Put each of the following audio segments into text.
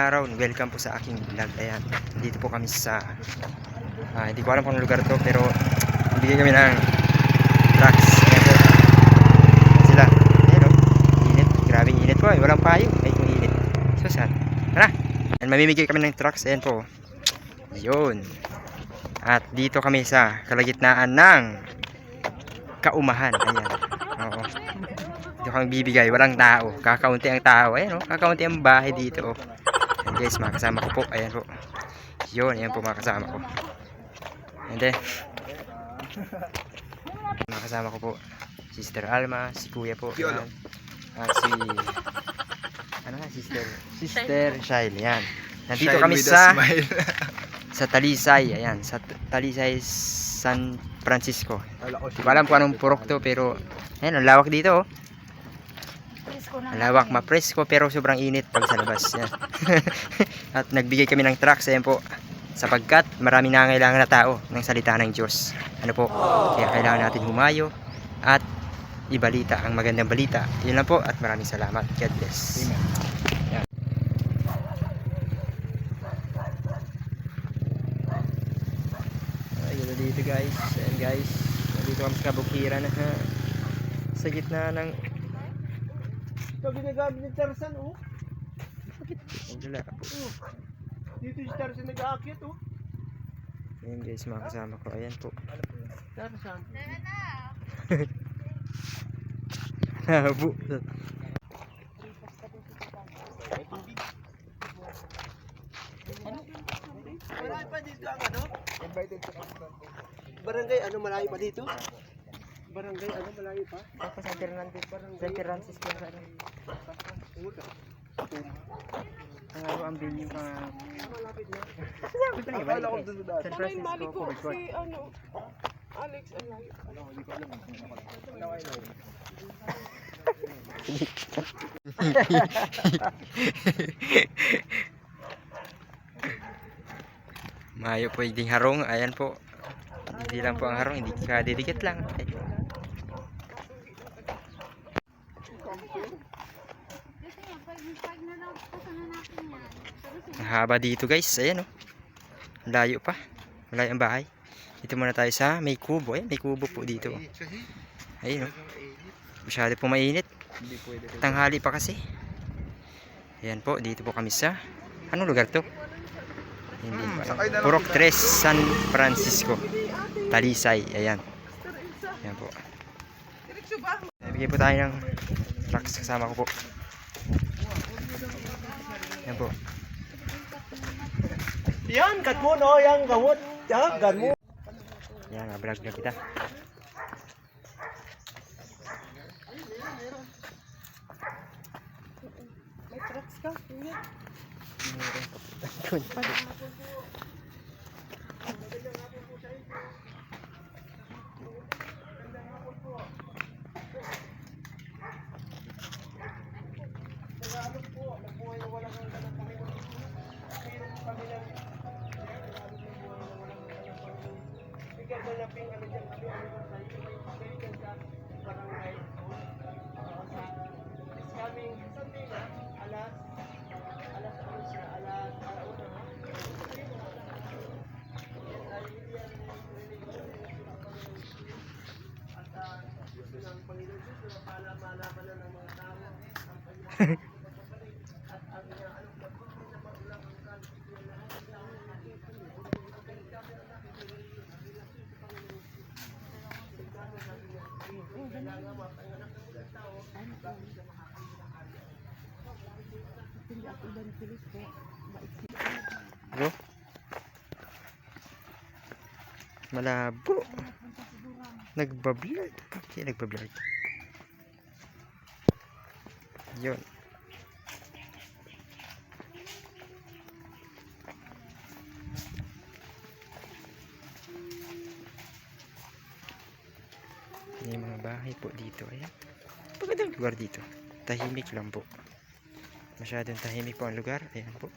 araw, welcome po sa aking vlog. Ayan, dito po kami sa hindi ko alam kung lugar to, pero bigyan kami ng trucks. Ayan po sila. Ayan o, init, grabing init po, walang payo, ay kung init. So saan? Tara, ayan, mamimigay kami ng trucks. Ayan po, yun. At dito kami sa kalagitnaan ng Kaumahan. Ayan, oo, dito kami bibigay, walang tao, kakaunti ang tao. Ayan o, kakaunti ang bahay dito. Ayan guys, mga kasama ko po. Ayan po, yun, ayan po mga kasama ko. And then mga kasama ko po, Sister Alma, si Kuya po, ayan. Si ano nga, Sister Shail. Ayan, nandito kami sa sa Talisay. Ayan, sa Talisay San Francisco. Hindi ko alam kung anong purok to, pero ayan, ang lawak dito oh. Ang lawak, mapresko, pero sobrang init pag sa labas. Ayan. At nagbigay kami ng trucks, ayan po, sapagkat marami nangangailangan na tao ng salita ng Diyos. Ano po? Kaya kailangan natin humayo at ibalita ang magandang balita. Yun lang po, at maraming salamat. God bless. Ayan. Ayun dito guys. Ayan guys, dito kami sa kabukiran ha, sa gitna ng Ito ginagamit ni Tarzan, oh. wala po. Dito si Tarzan nag-aakyat, oh. Ayan guys, mga kasama ko. Ayan po. Tarzan. Habo. Malayo pa dito ang ano? Barangay, ano malayo pa dito? Barangay, ano malayo pa? Ako sa Fernandez, San Francisco sa ano. Ang ano ang bilhin pa. Malapit na. Sabi ko na Akala ko doon sa dati. San Francisco po. Si ano, Alex, alay. Hindi ko alam. Ano ay no? Mayo po yung harong. Ayan po. Hindi lang po ang harong, hindi ka didikit lang. Ang haba dito guys. Ayan o. Layo pa. Malayo ang bahay. Dito muna tayo sa may kubo. Ayan, may kubo po dito. Ayun o. Masyado po mainit. Tanghali pa kasi. Ayan po, dito po kami sa anong lugar to? Hindi pa. Purok 3 San Francisco, Talisay. Ayan. Ayan po. Bigay po tayo ng trucks, kasama ko po. Ayan po. Yan, kat mo no, yang gamot. Yan, gan mo. Ayan, vlog na kita. May trucks ka? Tingnan. Bro, malabo. Nagbablur. Okay, nagbablur. Yun. May mga bahay po dito. Ayan. Magandang lugar dito. Tahimik lang po. Masyadong tahimik po ang lugar. Ayan po.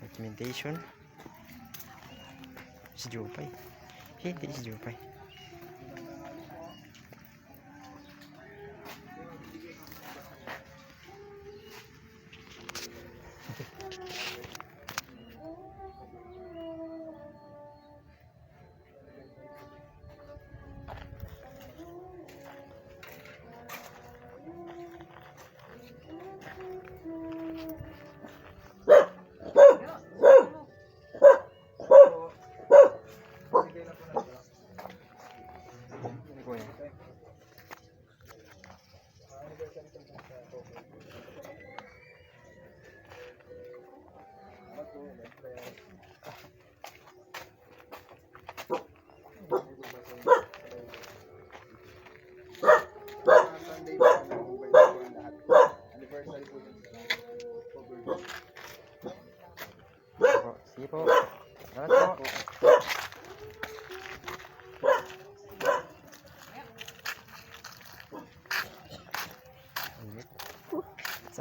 Documentation. Si Jopay. Hindi si Jopay.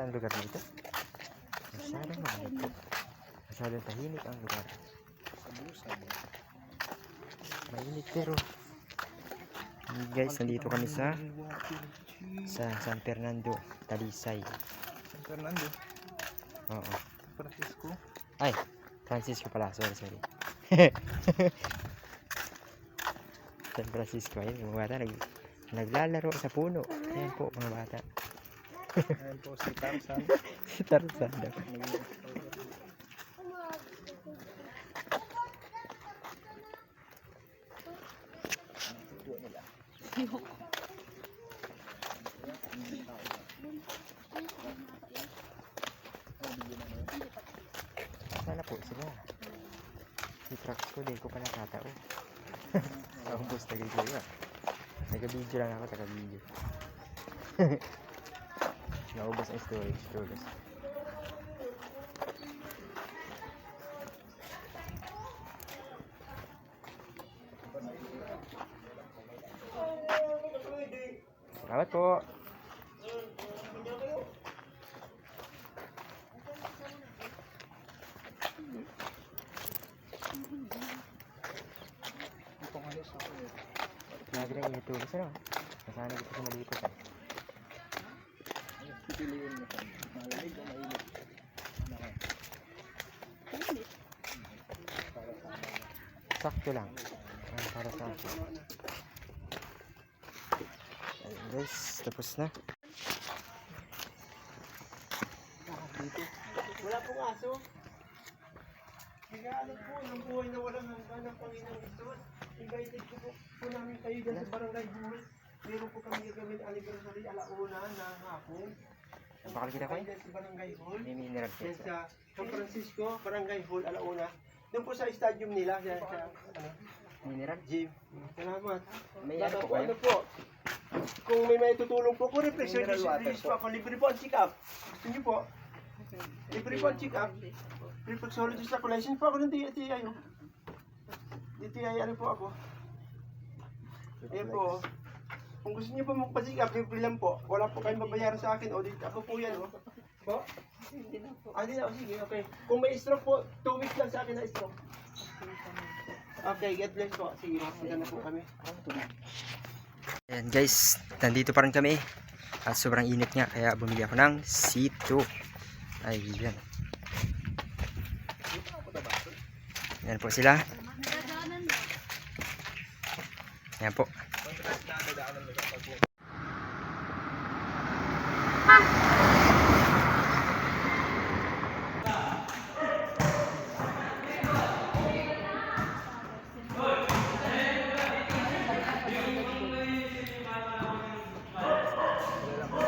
ang lugar nito. Masyadong malamig po. Masyadong tahimik ang lugar. Mainit pero guys, nandito kami sa San Fernando, Talisay. San Fernando. Oo. Francisco. Ay, Francisco pala. Sorry. San Francisco. Ayun, mga bata naglalaro sa puno. Ayan po, mga bata. Ayan po si Tarzan. Si Tarzan daw. Sana po sila. Si trucks ko, di ko pa nakatao. Naubos na kayo. Nag-video lang ako, taga-video. Naubos ang storage. Salamat po. Lagi na initulis ano? Nasana kita sa malipot eh. Pipiliin mo siya. Malamig o mainit? Sakto lang. Para sa akin. Ayun guys, tapos na. Wala pong aso. Nag-aalok po ng buhay na walang hanggan ng Panginoong Isus. Invited po namin kayo dyan sa Barangay Hall. Meron po kami gagawin anniversary alauna na hapon. Bakal kita ko eh? Dyan sa Barangay Hall. May mineral Yan siya. sa San Francisco, Barangay Hall alauna. Doon po sa stadium nila, yan sa Mineral? gym. Salamat. May Baka ano po po, kayo? ano po? Kung may tutulong po, kung refreshment po ako, libre po ang check-up. Gusto niyo po? Libre po ang check-up. Reflexologist ako, license po ako ng DTI. DTI, ano po ako? Ayan po. Kung gusto niyo po magpa-check up, libre lang po. Wala po kayong babayaran sa akin. O, dito ako po yan. O. Po? Hindi na. Hindi na. Sige, okay. Kung may stroke po, 2 weeks lang sa akin na stroke. Okay, God bless po. Sige, maganda na po kami. Ayan guys, nandito pa rin kami. At sobrang init nga, kaya bumili ako ng C2. Ayan. Ayan po sila. Ayan po.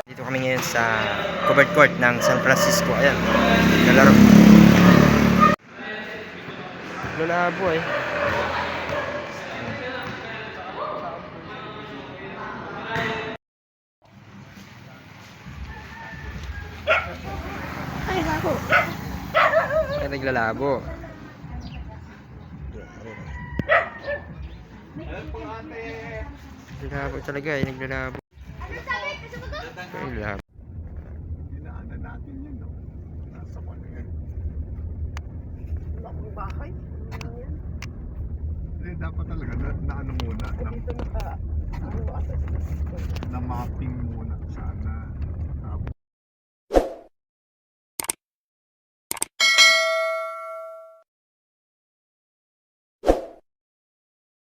Dito kami ngayon sa covered court ng San Francisco. Ayan, naglalaro. Lalabo eh. Ay, nako. Ay, naglalabo. Naglalabo talaga eh, naglalabo. Ay, labo. Dinaanan natin yun, no? Nasa kwan na yan. Wala akong bahay. Dapat talaga na ano muna, Dito naka, ano, asa. na mapping muna sana.